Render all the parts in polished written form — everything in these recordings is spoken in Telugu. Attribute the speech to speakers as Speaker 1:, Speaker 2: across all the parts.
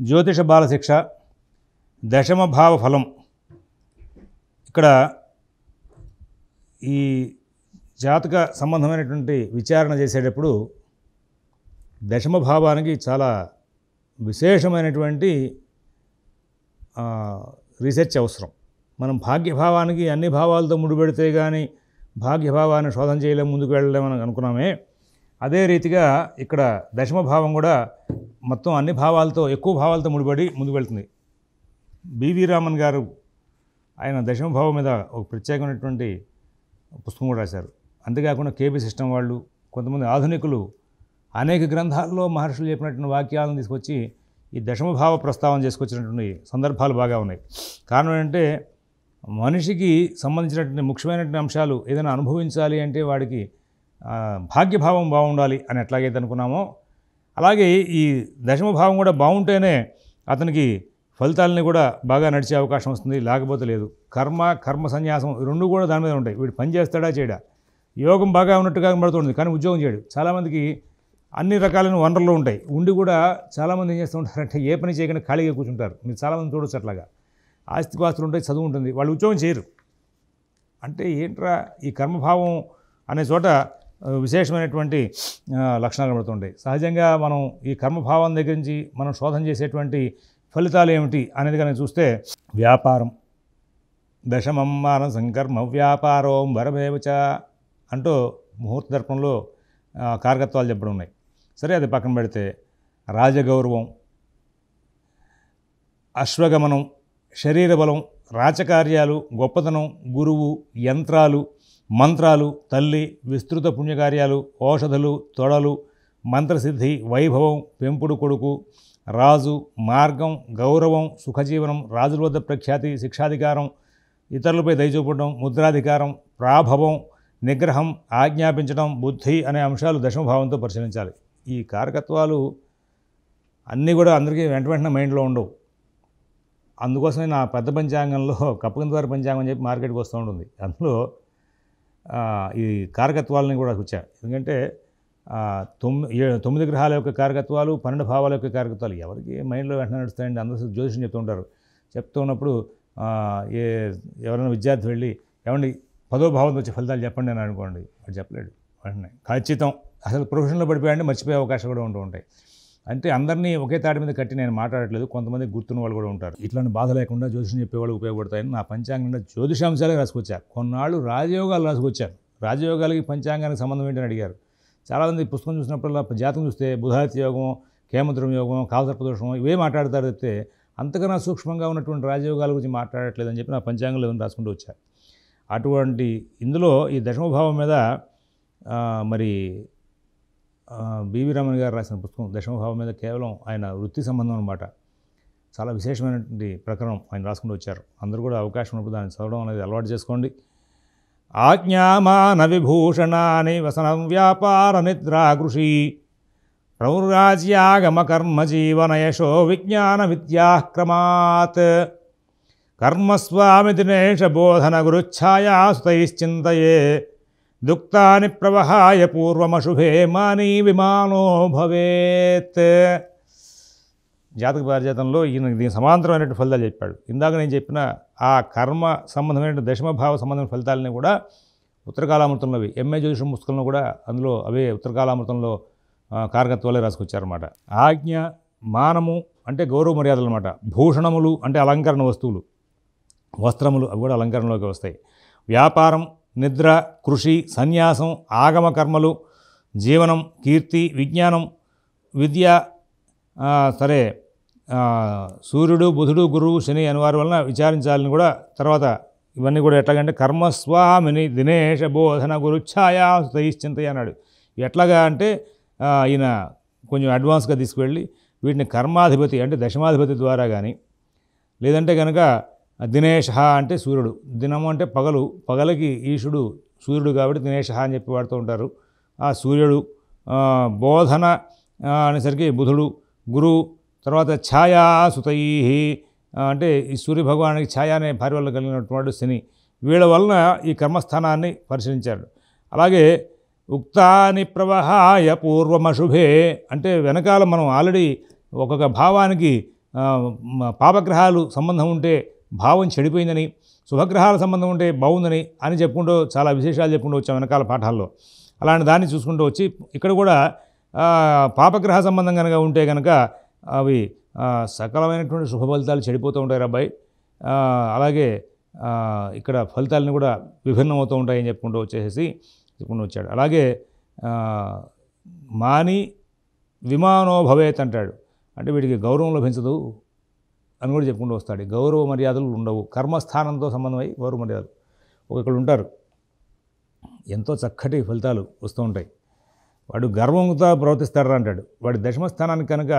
Speaker 1: జ్యోతిష బాలశిక్ష దశమ భావ ఫలం. ఇక్కడ ఈ జాతక సంబంధమైనటువంటి విచారణ చేసేటప్పుడు దశమ భావానికి చాలా విశేషమైనటువంటి రీసెర్చ్ అవసరం. మనం భాగ్యభావానికి అన్ని భావాలతో ముడిపెడితే కానీ భాగ్యభావాన్ని శోధన చేయలేం, ముందుకు వెళ్ళలేమని అనుకున్నామే. అదే రీతిగా ఇక్కడ దశమ భావం కూడా మొత్తం అన్ని భావాలతో, ఎక్కువ భావాలతో ముడిపడి ముందుకు వెళ్తుంది. బివి రామన్ గారు ఆయన దశమ భావం మీద ఒక ప్రత్యేకమైనటువంటి పుస్తకం కూడా రాశారు. అంతేకాకుండా కేబీ సిస్టమ్ వాళ్ళు, కొంతమంది ఆధునికులు అనేక గ్రంథాల్లో మహర్షులు చెప్పినటువంటి వాక్యాలను తీసుకొచ్చి ఈ దశమభావ ప్రస్తావన చేసుకొచ్చినటువంటి సందర్భాలు బాగా ఉన్నాయి. కారణం ఏంటంటే మనిషికి సంబంధించినటువంటి ముఖ్యమైనటువంటి అంశాలు ఏదైనా అనుభవించాలి అంటే వాడికి భాగ్యభావం బాగుండాలి అని ఎట్లాగైతే అనుకున్నామో, అలాగే ఈ దశమభావం కూడా బాగుంటేనే అతనికి ఫలితాలని కూడా బాగా నడిచే అవకాశం వస్తుంది, లేకపోతే లేదు. కర్మ సన్యాసం రెండు కూడా దాని మీద ఉంటాయి. వీడు పని చేస్తాడా చేయడా. యోగం బాగా ఉన్నట్టుగా కనబడుతుంది కానీ ఉద్యోగం చేయడు. చాలామందికి అన్ని రకాలైన వనరులు ఉంటాయి, ఉండి కూడా చాలామంది ఏం చేస్తూ ఉంటారంటే ఏ పని చేయకుండా ఖాళీగా కూర్చుంటారు. మీరు చాలామంది చూడొచ్చు అట్లాగా. ఆస్తిపాస్తులు ఉంటాయి, చదువు ఉంటుంది, వాళ్ళు ఉద్యోగం చేయరు. అంటే ఏంట్రా ఈ కర్మభావం అనే చోట విశేషమైనటువంటి లక్షణాలు కనబడుతుంటాయి. సహజంగా మనం ఈ కర్మభావం దగ్గర నుంచి మనం శోధన చేసేటువంటి ఫలితాలు ఏమిటి అనేది కనుక చూస్తే, వ్యాపారం దశమం మానసం కర్మ వ్యాపారం వరమేవచ అంటూ ముహూర్త దర్పణంలో కారకత్వాలు చెప్పడం ఉన్నాయి. సరే, అది పక్కన పెడితే రాజగౌరవం, అశ్వగమనం, శరీర బలం, రాచకార్యాలు, గొప్పతనం, గురువు, యంత్రాలు, మంత్రాలు, తల్లి, విస్తృత పుణ్యకార్యాలు, ఔషధులు, తొడలు, మంత్రసిద్ధి, వైభవం, పెంపుడు కొడుకు, రాజు, మార్గం, గౌరవం, సుఖజీవనం, రాజుల వద్ద ప్రఖ్యాతి, శిక్షాధికారం, ఇతరులపై దయచూపడం, ముద్రాధికారం, ప్రాభవం, నిగ్రహం, ఆజ్ఞాపించడం, బుద్ధి అనే అంశాలు దశమభావంతో పరిశీలించాలి. ఈ కారకత్వాలు అన్నీ కూడా అందరికీ వెంటనే మైండ్లో ఉండవు. అందుకోసమే నా పెద్ద పంచాంగంలో కప్పకిందవారి పంచాంగం అని చెప్పి మార్కెట్కి వస్తూ ఉంటుంది. అందులో ఈ కారకత్వాలని కూడా వచ్చాయి. ఎందుకంటే 9 గ్రహాల యొక్క కారకత్వాలు, 12 భావాల యొక్క కారకత్వాలు ఎవరికి మైండ్లో వెంటనే నడుస్తాయండి. అందరూ జ్యోతిషం చెప్తూ ఉంటారు. చెప్తూ ఉన్నప్పుడు ఎవరైనా విద్యార్థి వెళ్ళి ఏమండి 10వ భావంతో వచ్చే ఫలితాలు చెప్పండి అని అనుకోండి, అది చెప్పలేడు వెంటనే. ఖచ్చితం అసలు ప్రొఫెషన్లో పడిపోయాయండి, మర్చిపోయే అవకాశం కూడా ఉంటూ ఉంటాయి. అంటే అందరినీ ఒకే తాటి మీద కట్టి నేను మాట్లాడట్లేదు, కొంతమంది గుర్తున్న వాళ్ళు కూడా ఉంటారు. ఇట్లాంటి బాధ లేకుండా జ్యోతిషం చెప్పేవాళ్ళు ఉపయోగపడతాయని నా పంచాంగంలో జ్యోతిషాంశాలే రాసుకొచ్చారు. కొన్నాళ్ళు రాజయోగాలు రాసుకొచ్చారు. రాజయోగాలకి పంచాంగానికి సంబంధం ఏంటని అడిగారు. చాలామంది పుస్తకం చూసినప్పుడల్లా జాతకం చూస్తే బుధాదిత్య యోగం, కేమద్రం యోగం, కాలసర్పదోషం ఇవే మాట్లాడతారు తప్పితే అంతకన్నా సూక్ష్మంగా ఉన్నటువంటి రాజయోగాల గురించి మాట్లాడట్లేదని చెప్పి నా పంచాంగంలో రాసుకుంటూ వచ్చారు. అటువంటి ఇందులో ఈ దశమభావం మీద మరి బివి రామన్ గారు రాసిన పుస్తకం దశమభావం మీద కేవలం ఆయన వృత్తి సంబంధం అన్నమాట. చాలా విశేషమైనటువంటి ప్రకరణం ఆయన రాసుకుంటూ వచ్చారు. అందరూ కూడా అవకాశం ఉన్నప్పుడు దాన్ని చదవడం అనేది అలవాటు చేసుకోండి. ఆజ్ఞామాన విభూషణాని వసనం వ్యాపార నిద్రాకృషి ప్రౌరాజ్యాగమ కర్మ జీవన యశో విజ్ఞాన విద్యాక్రమాత్ కర్మస్వామి దినేశ బోధన గురుఛాయాసుతైశ్చింతయే దుక్తాని ప్రవహాయ పూర్వమశుభే మానీ విమానో భవేత్. జాతక పారిజాతంలో ఈయన దీని సమాంతరమైనటువంటి ఫలితాలు చెప్పాడు. ఇందాక నేను చెప్పిన ఆ కర్మ సంబంధమైన దశమభావ సంబంధమైన ఫలితాలని కూడా ఉత్తరకాలామృతంలో ఎంఏ జ్యోతిషం పుస్తకంలో కూడా అందులో అవే ఉత్తరకాలామృతంలో కారకత్వాలే రాసుకొచ్చారన్నమాట. ఆజ్ఞ, మానము అంటే గౌరవ మర్యాదలు అన్నమాట. భూషణములు అంటే అలంకరణ వస్తువులు, వస్త్రములు అవి కూడా అలంకరణలోకి వస్తాయి. వ్యాపారం, నిద్ర, కృషి, సన్యాసం, ఆగమ కర్మలు, జీవనం, కీర్తి, విజ్ఞానం, విద్య. సరే, సూర్యుడు, బుధుడు, గురువు, శని అనివారి వలన విచారించాలని కూడా. తర్వాత ఇవన్నీ కూడా ఎట్లాగంటే కర్మస్వామిని దినేశ బోధన గురుఛాయా స్థైశ్చింతయ అన్నాడు. ఎట్లాగా అంటే ఈయన కొంచెం అడ్వాన్స్గా తీసుకువెళ్ళి వీటిని కర్మాధిపతి అంటే దశమాధిపతి ద్వారా కానీ, లేదంటే కనుక దినేశ అంటే సూర్యుడు, దినము అంటే పగలు, పగలకి ఈశుడు సూర్యుడు కాబట్టి దినేశ అని చెప్పి వాడుతూ ఉంటారు. ఆ సూర్యుడు, బోధన అనేసరికి బుధుడు, గురువు, తర్వాత ఛాయాసుతై అంటే ఈ సూర్యభగవానికి ఛాయ అనే భార్య వల్ల కలిగినటువంటి శని, వీళ్ళ వలన ఈ కర్మస్థానాన్ని పరిశీలించాడు. అలాగే ఉక్తాని ప్రవహాయ పూర్వమశుభే అంటే వెనకాల మనం ఆల్రెడీ ఒక్కొక్క భావానికి పాపగ్రహాలు సంబంధం ఉంటే భావం చెడిపోయిందని, శుభగ్రహాల సంబంధం ఉంటే బాగుందని అని చెప్పుకుంటూ చాలా విశేషాలు చెప్పుకుంటూ వచ్చాం వెనకాల పాఠాల్లో. అలాంటి దాన్ని చూసుకుంటూ వచ్చి ఇక్కడ కూడా పాపగ్రహ సంబంధం కనుక ఉంటే కనుక అవి సకలమైనటువంటి శుభ ఫలితాలు చెడిపోతూ ఉంటాయి అబ్బాయి. అలాగే ఇక్కడ ఫలితాలను కూడా విభిన్నం అవుతూ ఉంటాయని చెప్పుకుంటూ వచ్చాడు. అలాగే మాని విమానో భవేత్ అంటాడు, అంటే వీడికి గౌరవం లభించదు అని కూడా చెప్పుకుంటూ వస్తాడు. గౌరవ మర్యాదలు ఉండవు, కర్మస్థానంతో సంబంధమై గౌరవ మర్యాదలు. ఒకళ్ళు ఉంటారు ఎంతో చక్కటి ఫలితాలు వస్తూ ఉంటాయి, వాడు గర్వంతో ప్రవర్తిస్తాడు అంటాడు. వాడి దశమస్థానానికి కనుక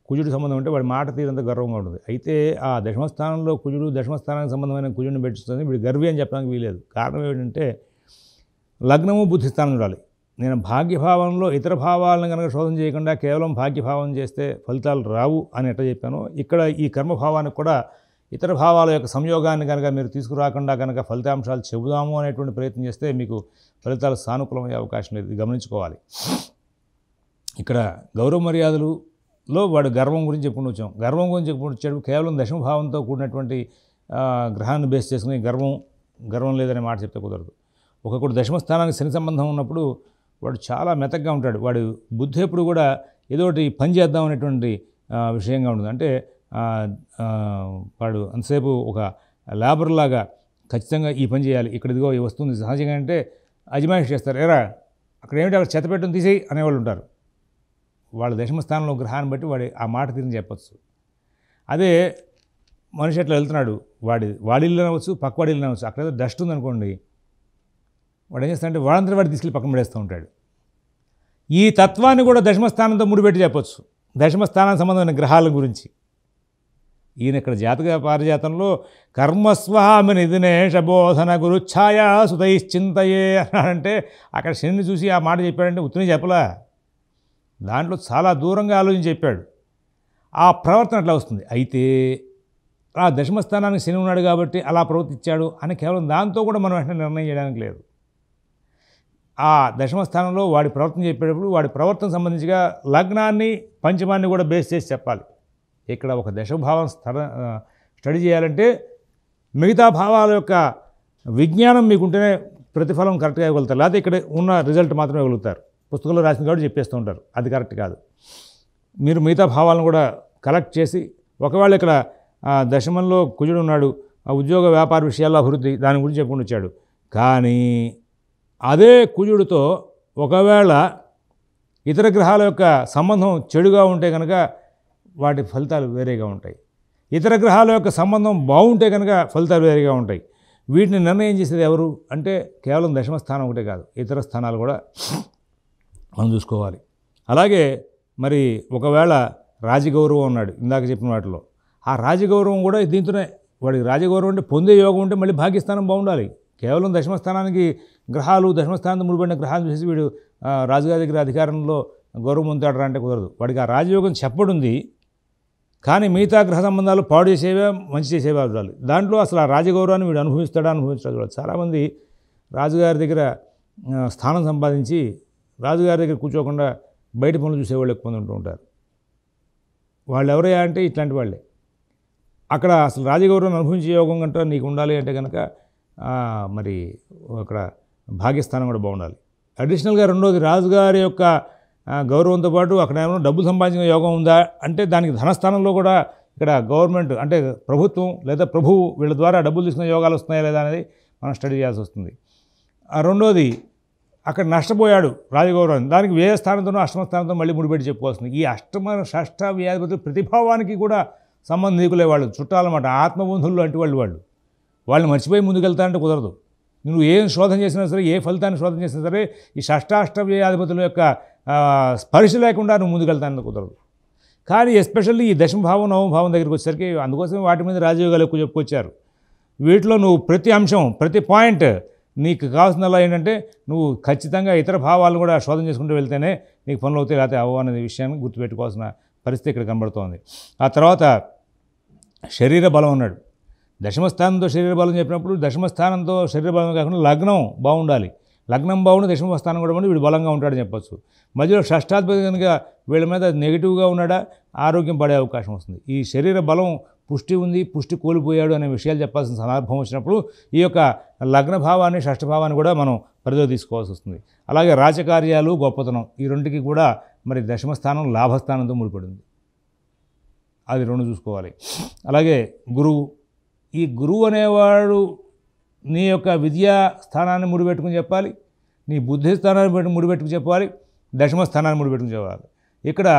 Speaker 1: కుజుడు సంబంధం ఉంటే వాడి మాట తీరంత గర్వంగా ఉంటుంది. అయితే ఆ దశమస్థానంలో కుజుడు దశమస్థానానికి సంబంధమైన కుజుడిని పెట్టిస్తుంది, వీడు గర్వి అని చెప్పడానికి వీలేదు. కారణం ఏంటంటే లగ్నము బుద్ధిస్థానం చూడాలి. నేను భాగ్యభావంలో ఇతర భావాలను కనుక శోధన చేయకుండా కేవలం భాగ్యభావం చేస్తే ఫలితాలు రావు అని ఎట్లా చెప్పానో, ఇక్కడ ఈ కర్మభావానికి కూడా ఇతర భావాల యొక్క సంయోగాన్ని కనుక మీరు తీసుకురాకుండా కనుక ఫలితాంశాలు చెబుదాము అనేటువంటి ప్రయత్నం చేస్తే మీకు ఫలితాలు సానుకూలమయ్యే అవకాశం లేదు, ఇది గమనించుకోవాలి. ఇక్కడ గౌరవ మర్యాదలులో వాడు గర్వం గురించి చెప్పుకుంటూ వచ్చాం. గర్వం గురించి చెప్పుకుంటూ వచ్చాడు, కేవలం దశమభావంతో కూడినటువంటి గ్రహాన్ని బేస్ చేసుకుని గర్వం లేదనే మాట చెప్తే కుదరదు. ఒకప్పుడు దశమస్థానానికి శని సంబంధం ఉన్నప్పుడు వాడు చాలా మెతగ్గా ఉంటాడు, వాడు బుద్ధి ఎప్పుడు కూడా ఏదోటి పని చేద్దాం అనేటువంటి విషయంగా ఉంటుంది. అంటే వాడు అంతసేపు ఒక లేబర్ లాగా ఖచ్చితంగా ఈ పని చేయాలి, ఇక్కడ ఇదిగో ఈ వస్తుంది. సహజంగా అంటే అజమాయిషి చేస్తారు, ఎరా అక్కడ ఏమిటి అక్కడ చెత్త పెట్టుని తీసేయి అనేవాళ్ళు ఉంటారు. వాళ్ళ దశమస్థానంలో గ్రహాన్ని బట్టి వాడి ఆ మాట తీరిని చెప్పచ్చు. అదే మనిషి అట్లా వెళ్తున్నాడు, వాడి ఇల్లు అనవచ్చు, పక్కవాడి ఇల్లు అనవచ్చు, అక్కడ ఏదో డస్ట్ ఉందనుకోండి, వాడు ఏం చేస్తాడంటే వాడంతా వాడు తీసుకెళ్ళి పక్కన పడేస్తూ ఉంటాడు. ఈ తత్వాన్ని కూడా దశమస్థానంతో ముడిపెట్టి చెప్పచ్చు, దశమస్థానానికి సంబంధమైన గ్రహాల గురించి. ఈయన ఇక్కడ జాతక పారిజాతంలో కర్మస్వామి నిధినేష బోధన గురుఛాయా సుతైశ్చింతయే అన్నాడంటే అక్కడ శనిని చూసి ఆ మాట చెప్పాడంటే ఉత్తిని చెప్పలా, దాంట్లో చాలా దూరంగా ఆలోచించి చెప్పాడు. ఆ ప్రవర్తన అట్లా వస్తుంది. అయితే ఆ దశమస్థానానికి శని ఉన్నాడు కాబట్టి అలా ప్రవర్తించాడు అని కేవలం దాంతో కూడా మనం వెంటనే నిర్ణయం చేయడానికి లేదు. ఆ దశమస్థానంలో వాడి ప్రవర్తన చెప్పేటప్పుడు వాడి ప్రవర్తన సంబంధించిగా లగ్నాన్ని పంచమాన్ని కూడా బేస్ చేసి చెప్పాలి. ఇక్కడ ఒక దశభావం స్టడీ చేయాలంటే మిగతా భావాల యొక్క విజ్ఞానం మీకుంటేనే ప్రతిఫలం కరెక్ట్గా ఇవ్వగలుగుతారు, లేకపోతే ఇక్కడ ఉన్న రిజల్ట్ మాత్రమే ఇవ్వగలుగుతారు. పుస్తకంలో రాసిన కాబట్టి చెప్పేస్తూ ఉంటారు, అది కరెక్ట్ కాదు. మీరు మిగతా భావాలను కూడా కలెక్ట్ చేసి, ఒకవేళ ఇక్కడ దశమంలో కుజుడు ఉన్నాడు, ఆ ఉద్యోగ వ్యాపార విషయాల్లో అభివృద్ధి దాని గురించి చెప్పుకుంటూ వచ్చాడు. కానీ అదే కుజుడితో ఒకవేళ ఇతర గ్రహాల యొక్క సంబంధం చెడుగా ఉంటే కనుక వాటి ఫలితాలు వేరేగా ఉంటాయి. ఇతర గ్రహాల యొక్క సంబంధం బాగుంటే కనుక ఫలితాలు వేరేగా ఉంటాయి. వీటిని నిర్ణయం చేసేది ఎవరు అంటే కేవలం దశమస్థానం ఒకటే కాదు, ఇతర స్థానాలు కూడా మనం చూసుకోవాలి. అలాగే మరి ఒకవేళ రాజగౌరవం ఉన్నాడు ఇందాక చెప్పిన వాటిలో, ఆ రాజగౌరవం కూడా దీంతోనే, వాడికి రాజగౌరవం అంటే పొందే యోగం ఉంటే మళ్ళీ భాగ్యస్థానం బాగుండాలి. కేవలం దశమస్థానానికి గ్రహాలు దశమస్థానంతో ముడిపడిన గ్రహాలు చూసి వీడు రాజుగారి దగ్గర అధికారంలో గౌరవం పొందుతాడు అంటే కుదరదు. వాడికి ఆ రాజయోగం చెప్పడుంది, కానీ మిగతా గ్రహ సంబంధాలు పాడు చేసేవే మంచి చేసేవే చూడాలి. దాంట్లో అసలు ఆ రాజగౌరవాన్ని వీడు అనుభవించడా చూడాలి. చాలామంది రాజుగారి దగ్గర స్థానం సంపాదించి రాజుగారి దగ్గర కూర్చోకుండా బయట పనులు చూసేవాళ్ళు ఎక్కువ మంది ఉంటూ ఉంటారు. వాళ్ళు ఎవరయ్యా అంటే ఇట్లాంటి వాళ్ళే. అక్కడ అసలు రాజగౌరవం అనుభవించే యోగం కంటే నీకు ఉండాలి అంటే కనుక మరి అక్కడ భాగ్యస్థానం కూడా బాగుండాలి. అడిషనల్గా రెండోది రాజుగారి యొక్క గౌరవంతో పాటు అక్కడ ఏమైనా డబ్బులు సంపాదించిన యోగం ఉందా అంటే దానికి ధనస్థానంలో కూడా ఇక్కడ గవర్నమెంట్ అంటే ప్రభుత్వం లేదా ప్రభువు వీళ్ళ ద్వారా డబ్బులు తీసుకునే యోగాలు వస్తున్నాయా లేదా అనేది మనం స్టడీ చేయాల్సి వస్తుంది. రెండోది అక్కడ నష్టపోయాడు రాజగౌరవం, దానికి వ్యయ స్థానంతోనూ అష్టమ స్థానంతో మళ్ళీ ముడిపెట్టి చెప్పుకోవాల్సింది. ఈ అష్టమ షష్ఠ వ్యాధిపతులు ప్రతిభావానికి కూడా సంబంధికులే వాళ్ళు, చుట్టాలన్నమాట, ఆత్మబంధువులు అంటే వాళ్ళని మర్చిపోయి ముందుకెళ్తానంటే కుదరదు. నువ్వు ఏం శోధన చేసినా సరే, ఏ ఫలితాన్ని శోధన చేసినా సరే ఈ షష్టాష్ట వ్యాధిపతుల యొక్క స్పర్శ లేకుండా నువ్వు ముందుకెళ్తానంటే కుదరదు. కానీ ఎస్పెషల్లీ ఈ దశమభావం నవమభావం దగ్గరికి వచ్చేసరికి అందుకోసం వాటి మీద రాజయోగాలు ఎక్కువ చెప్పుకొచ్చారు. వీటిలో నువ్వు ప్రతి అంశం ప్రతి పాయింట్ నీకు కావాల్సిందల్లా ఏంటంటే నువ్వు ఖచ్చితంగా ఇతర భావాలను కూడా శోధన చేసుకుంటూ వెళ్తేనే నీకు పనులు అవుతాయి, లేకపోతే అవ్వ అనే విషయాన్ని గుర్తుపెట్టుకోవాల్సిన పరిస్థితి ఇక్కడ కనబడుతోంది. ఆ తర్వాత శరీర బలం అన్నాడు. దశమస్థానంతో శరీర బలం చెప్పినప్పుడు దశమస్థానంతో శరీర బలం కాకుండా లగ్నం బాగుండాలి. లగ్నం బాగుండి దశమ స్థానం కూడా ఉండి వీడు బలంగా ఉంటాడని చెప్పొచ్చు. మధ్యలో షష్టాధిపతి కనుక వీళ్ళ మీద నెగిటివ్గా ఉన్నాడా ఆరోగ్యం పడే అవకాశం వస్తుంది. ఈ శరీర బలం పుష్టి ఉంది, పుష్టి కోల్పోయాడు అనే విషయాలు చెప్పాల్సిన సందర్భం వచ్చినప్పుడు ఈ యొక్క లగ్న భావాన్ని షష్ఠభావాన్ని కూడా మనం పరిధిలో తీసుకోవాల్సి వస్తుంది. అలాగే రాజకార్యాలు గొప్పతనం ఈ రెండుకి కూడా మరి దశమ స్థానం లాభస్థానంతో ముడిపడింది, అది రెండు చూసుకోవాలి. అలాగే గురువు, ఈ గురువు అనేవాడు నీ యొక్క విద్యా స్థానాన్ని ముడిపెట్టుకుని చెప్పాలి, నీ బుద్ధి స్థానాన్ని ముడిపెట్టుకుని చెప్పాలి, దశమ స్థానాన్ని ముడిపెట్టుకుని చెప్పాలి. ఇక్కడ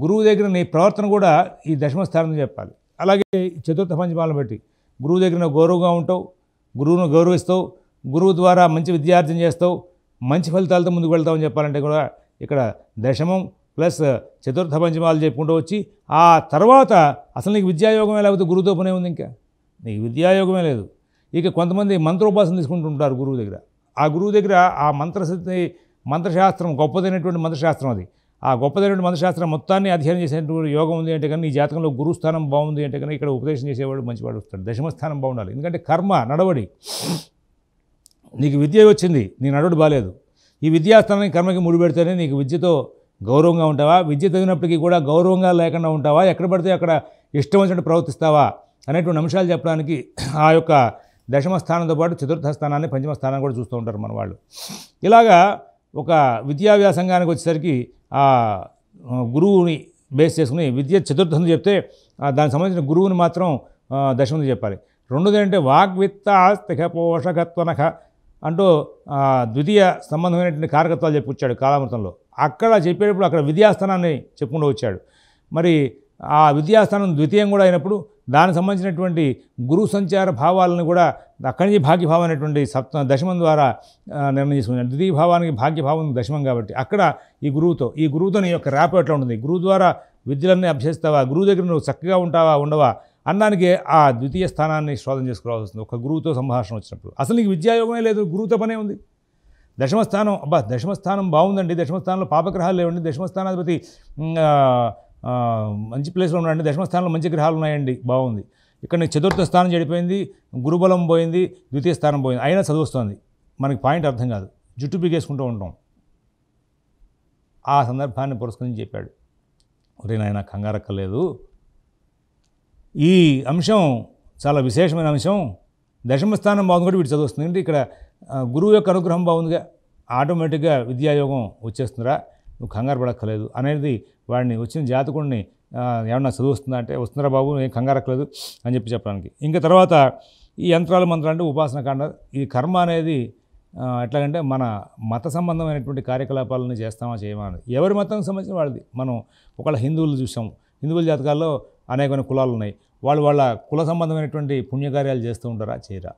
Speaker 1: గురువు దగ్గర నీ ప్రవర్తన కూడా ఈ దశమ స్థానం చెప్పాలి. అలాగే చతుర్థ పంచమాలను బట్టి గురువు దగ్గర గౌరవంగా ఉంటావు, గురువును గౌరవిస్తావు, గురువు ద్వారా మంచి విద్యార్జన చేస్తావు, మంచి ఫలితాలతో ముందుకు వెళ్తామని చెప్పాలంటే కూడా ఇక్కడ దశమం ప్లస్ చతుర్థ పంచమాలు చెప్పుకుంటూ వచ్చి ఆ తర్వాత అసలు నీకు విద్యాయోగమే లేకపోతే గురువుతో పనే ఉంది, ఇంకా నీకు విద్యాయోగమే లేదు. ఇక కొంతమంది మంత్రోపాసన తీసుకుంటుంటారు గురువు దగ్గర. ఆ గురువు దగ్గర ఆ మంత్రశాస్త్రం గొప్పదైనటువంటి మంత్రశాస్త్రం, అది ఆ గొప్పదైనటువంటి మంత్రశాస్త్రం మొత్తాన్ని అధ్యయనం చేసేటువంటి యోగం ఉంది అంటే కానీ నీ జాతకంలో గురుస్థానం బాగుంది అంటే కానీ ఇక్కడ ఉపదేశం చేసేవాడు మంచివాడు వస్తాడు. దశమస్థానం బాగుండాలి, ఎందుకంటే కర్మ నడవడి. నీకు విద్య వచ్చింది, నీ నడవడి బాలేదు, ఈ విద్యాస్థానానికి కర్మకి ముడిపెడితేనే నీకు విద్యతో గౌరవంగా ఉంటావా, విద్య చదివినప్పటికీ కూడా గౌరవంగా లేకుండా ఉంటావా, ఎక్కడ పడితే అక్కడ ఇష్టం వచ్చినట్టు ప్రవర్తిస్తావా అనేటువంటి అంశాలు చెప్పడానికి ఆ యొక్క దశమ స్థానంతో పాటు చతుర్థ స్థానాన్ని పంచమ స్థానాన్ని కూడా చూస్తూ ఉంటారు మన వాళ్ళు. ఇలాగా ఒక విద్యా వ్యాసంగానికి వచ్చేసరికి ఆ గురువుని బేస్ చేసుకుని విద్య చతుర్థం చెప్తే దానికి సంబంధించిన గురువుని మాత్రం దశమని చెప్పాలి. రెండోది ఏంటంటే వాగ్విత్త ఆస్తిక పోషకత్వనక అంటూ ద్వితీయ సంబంధమైనటువంటి కారకత్వాలు చెప్పుకొచ్చాడు కాలామృతంలో. అక్కడ చెప్పేటప్పుడు అక్కడ విద్యాస్థానాన్ని చెప్పుకుంటూ వచ్చాడు. మరి ఆ విద్యాస్థానం ద్వితీయం కూడా అయినప్పుడు దానికి సంబంధించినటువంటి గురు సంచార భావాలను కూడా అక్కడి నుంచి భాగ్యభావం అనేటువంటి దశమం ద్వారా నిర్ణయం చేసుకున్నాడు. ద్వితీయ భావానికి భాగ్యభావం దశమం కాబట్టి అక్కడ ఈ గురువుతో నీ యొక్క ర్యాప్ ఎట్లా ఉంటుంది, గురువు ద్వారా విద్యలన్నీ అభ్యసిస్తావా, గురువు దగ్గర నువ్వు చక్కగా ఉంటావా ఉండవా అన్నానికి ఆ ద్వితీయ స్థానాన్ని శోధన చేసుకోవాల్సి వస్తుంది. ఒక గురువుతో సంభాషణ వచ్చినప్పుడు అసలు నీకు విద్యాయోగమే లేదు, గురువుతో పనే ఉంది. దశమస్థానం దశమస్థానం బాగుందండి, దశమస్థానంలో పాపగ్రహాలు లేవండి, దశమస్థానాధిపతి మంచి ప్లేస్లో ఉన్నాయండి, దశమస్థానంలో మంచి గ్రహాలు ఉన్నాయండి, బాగుంది. ఇక్కడ నీకు చతుర్థ స్థానం చెడిపోయింది, గురుబలం పోయింది, ద్వితీయ స్థానం పోయింది, అయినా చదువుస్తుంది. మనకి పాయింట్ అర్థం కాదు, జుట్టు పీకేసుకుంటూ ఉంటాం. ఆ సందర్భాన్ని పురస్కరించి చెప్పాడు, ఒరే నాయన కంగారక్కర్లేదు, ఈ అంశం చాలా విశేషమైన అంశం, దశమ స్థానం బాగుంది కూడా వీడు చదువుస్తుంది. అంటే ఇక్కడ గురువు యొక్క అనుగ్రహం బాగుందిగా, ఆటోమేటిక్గా విద్యాయోగం వచ్చేస్తుందిరా, నువ్వు కంగారు పడక్కర్లేదు అనేది వాడిని వచ్చిన జాతకుడిని ఏమన్నా చదువుస్తుందా అంటే వస్తుందిరా బాబు, ఏం కంగారక్కర్లేదు అని చెప్పడానికి. ఇంకా తర్వాత ఈ యంత్రాలు మంత్రాలు అంటే ఉపాసన కాండ, ఈ కర్మ అనేది ఎట్లాగంటే మన మత సంబంధమైనటువంటి కార్యకలాపాలను చేస్తామా చేయమా అని ఎవరి మతానికి సంబంధించిన వాళ్ళది. మనం ఒకళ్ళ హిందువులు చూసాం, హిందువుల జాతకాల్లో అనేకమైన కులాలు ఉన్నాయి, వాళ్ళ కుల సంబంధమైనటువంటి పుణ్యకార్యాలు చేస్తూ ఉంటారా చేయరా,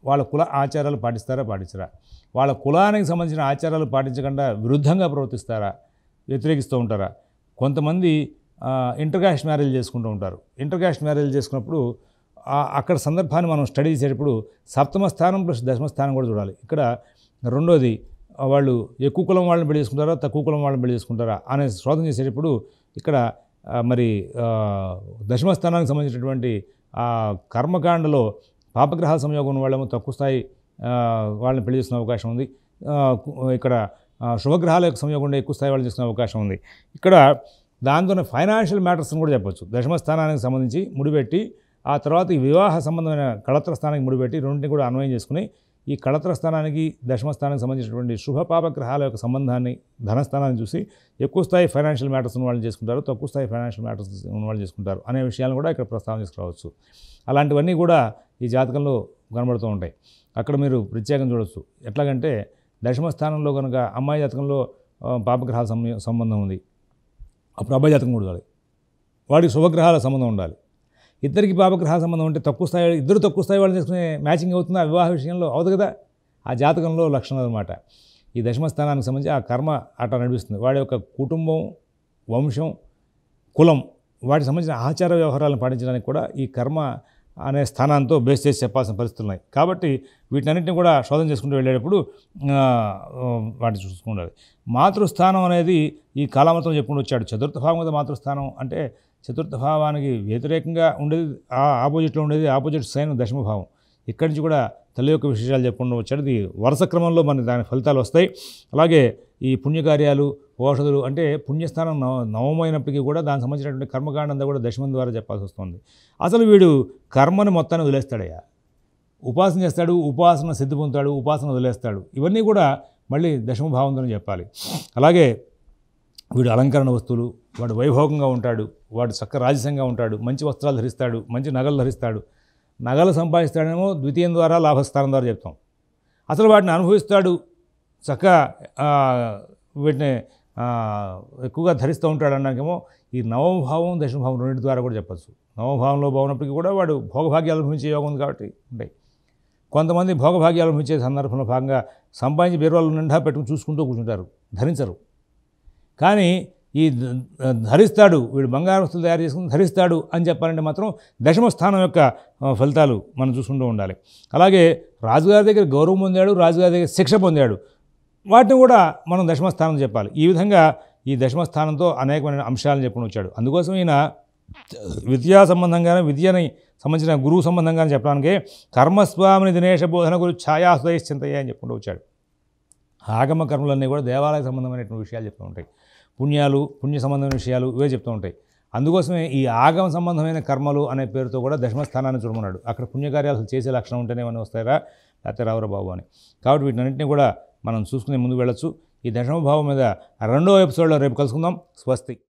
Speaker 1: వాళ్ళ కుల ఆచారాలు పాటిస్తారా పాటించరా, వాళ్ళ కులానికి సంబంధించిన ఆచారాలు పాటించకుండా విరుద్ధంగా ప్రవర్తిస్తారా, వ్యతిరేకిస్తూ ఉంటారా. కొంతమంది ఇంటర్కాస్ట్ మ్యారేజ్ చేసుకుంటూ ఉంటారు. ఇంటర్కాస్ట్ మ్యారేజ్ చేసుకున్నప్పుడు అక్కడ సందర్భాన్ని మనం స్టడీ చేసేటప్పుడు సప్తమ స్థానం ప్లస్ దశమ స్థానం కూడా చూడాలి. ఇక్కడ రెండోది వాళ్ళు ఎక్కువ కులం వాళ్ళని పెళ్లి చేసుకుంటారా తక్కువ కులం వాళ్ళని పెళ్లి చేసుకుంటారా అనే శోధన చేసేటప్పుడు ఇక్కడ మరి దశమ స్థానానికి సంబంధించినటువంటి కర్మకాండలో పాపగ్రహాల సంయోగం ఉన్న వాళ్ళేమో తక్కువ స్థాయి వాళ్ళని పెళ్లి చేసుకునే అవకాశం ఉంది. ఇక్కడ శుభగ్రహాల యొక్క సంయోగం ఉండే ఎక్కువ స్థాయి వాళ్ళు చేసుకునే అవకాశం ఉంది. ఇక్కడ దాంతోనే ఫైనాన్షియల్ మ్యాటర్స్ని కూడా చెప్పొచ్చు. దశమ స్థానానికి సంబంధించి ముడిపెట్టి ఆ తర్వాత ఈ వివాహ సంబంధమైన కళత్ర స్థానానికి ముడిపెట్టి రెండింటిని కూడా అన్వయం చేసుకుని ఈ కళత్ర స్థానానికి దశమ స్థానానికి సంబంధించినటువంటి శుభ పాపగ్రహాల యొక్క సంబంధాన్ని ధనస్థానాన్ని చూసి ఎక్కువ స్థాయి ఫైనాన్షియల్ మ్యాటర్స్ ఉన్న వాళ్ళు చేసుకుంటారు, తక్కువ స్థాయి ఫైనాన్షియల్ మ్యాటర్స్ ఉన్న వాళ్ళు చేసుకుంటారు అనే విషయాలను కూడా ఇక్కడ ప్రస్తావన చేసుకురావచ్చు. అలాంటివన్నీ కూడా ఈ జాతకంలో కనబడుతూ ఉంటాయి. అక్కడ మీరు ప్రత్యేకం చూడవచ్చు. ఎట్లాగంటే దశమ స్థానంలో కనుక అమ్మాయి జాతకంలో పాపగ్రహాల సంబంధం ఉంది, అప్పుడు అబ్బాయి జాతకం కూడా ఉండాలి, వాడికి శుభగ్రహాల సంబంధం ఉండాలి. ఇద్దరికి పాపగ్రహాల సంబంధం ఉంటే తక్కువ స్థాయి ఇద్దరు తక్కువ స్థాయి వాళ్ళు చేసుకునే మ్యాచింగ్ అవుతుంది ఆ వివాహ విషయంలో అవుతుంది కదా. ఆ జాతకంలో లక్షణాలు అనమాట. ఈ దశమ స్థానానికి సంబంధించి ఆ కర్మ అట్లా నడిపిస్తుంది. వాడి యొక్క కుటుంబం, వంశం, కులం వాటికి సంబంధించిన ఆచార వ్యవహారాలను పాటించడానికి కూడా ఈ కర్మ అనే స్థానంతో బేస్ చేసి చెప్పాల్సిన పరిస్థితులు ఉన్నాయి. కాబట్టి వీటన్నిటిని కూడా శోధన చేసుకుంటూ వెళ్ళేటప్పుడు వాటిని చూసుకుంటారు. మాతృస్థానం అనేది ఈ కాలామృతం చెప్పుకుంటూ వచ్చాడు. చతుర్థ భావం మీద మాతృస్థానం అంటే చతుర్థ భావానికి వ్యతిరేకంగా ఉండేది, ఆపోజిట్లో ఉండేది ఆపోజిట్ సైన్ దశమ భావం. ఇక్కడి నుంచి కూడా తల్లి యొక్క విశేషాలు చెప్పుకుంటూ వచ్చాడు. ఇది వరుస క్రమంలో మన దాని ఫలితాలు వస్తాయి. అలాగే ఈ పుణ్యకార్యాలు, ఓషధులు అంటే పుణ్యస్థానం నవమైనప్పటికీ కూడా దానికి సంబంధించినటువంటి కర్మకాండ అంతా కూడా దశమం ద్వారా చెప్పాల్సి వస్తుంది. అసలు వీడు కర్మని మొత్తాన్ని వదిలేస్తాడయ్యా, ఉపాసన చేస్తాడు, ఉపాసన సిద్ధి పొందుతాడు, ఉపాసన వదిలేస్తాడు. ఇవన్నీ కూడా మళ్ళీ దశమభావంతోనే చెప్పాలి. అలాగే వీడు అలంకరణ వస్తువులు, వాడు వైభోగంగా ఉంటాడు, వాడు చక్క రాజసంగా ఉంటాడు, మంచి వస్త్రాలు ధరిస్తాడు, మంచి నగలు ధరిస్తాడు. నగలు సంపాదిస్తాడేమో ద్వితీయం ద్వారా లాభస్థానం ద్వారా చెప్తాం. అసలు వాటిని అనుభవిస్తాడు, చక్కగా వీటిని ఎక్కువగా ధరిస్తూ ఉంటాడు అనడానికేమో ఈ నవభావం దశమభావం రెండింటి ద్వారా కూడా చెప్పచ్చు. నవభావంలో బాగున్నప్పటికీ కూడా వాడు భోగభాగ్యాలు అనుభవించే యోగం ఉంది కాబట్టి ఉంటాయి. కొంతమంది భోగభాగ్యాలు అనుభవించే సందర్భంలో భాగంగా సంపాదించి బీరువాళ్ళు నిండా పెట్టుకుని చూసుకుంటూ కూర్చుంటారు, ధరించరు. కానీ ఈ ధరిస్తాడు, వీడు బంగారు వస్తువులు తయారు చేసుకుని ధరిస్తాడు అని చెప్పాలంటే మాత్రం దశమ స్థానం యొక్క ఫలితాలు మనం చూసుకుంటూ ఉండాలి. అలాగే రాజుగారి దగ్గర గౌరవం పొందాడు, రాజుగారి దగ్గర శిక్ష పొందాడు, వాటిని కూడా మనం దశమస్థానం చెప్పాలి. ఈ విధంగా ఈ దశమస్థానంతో అనేకమైన అంశాలను చెప్పుకుని వచ్చాడు. అందుకోసం ఈయన విద్యా సంబంధంగానే, విద్యని సంబంధించిన గురువు సంబంధంగానే చెప్పడానికి కర్మస్వామిని దినేశ బోధన గురు ఛాయాసుదయశ్చింతయ్య అని చెప్పుకుంటూ వచ్చాడు. ఆగమ కర్మలన్నీ కూడా దేవాలయ సంబంధమైనటువంటి విషయాలు చెప్తూ ఉంటాయి. పుణ్యాలు, పుణ్య సంబంధమైన విషయాలు ఇవే చెప్తూ ఉంటాయి. అందుకోసమే ఈ ఆగమ సంబంధమైన కర్మలు అనే పేరుతో కూడా దశమస్థానాన్ని చూడమన్నాడు. అక్కడ పుణ్యకార్యాలు చేసే లక్షణం ఉంటేనే ఏమైనా వస్తారా, లేకపోతే రావురా బాబు అని. కాబట్టి వీటన్నింటినీ కూడా మనం చూసుకునే ముందుకు వెళ్ళొచ్చు. ఈ దశమభావం మీద రెండో ఎపిసోడ్లో రేపు కలుసుకుందాం. స్వస్తి.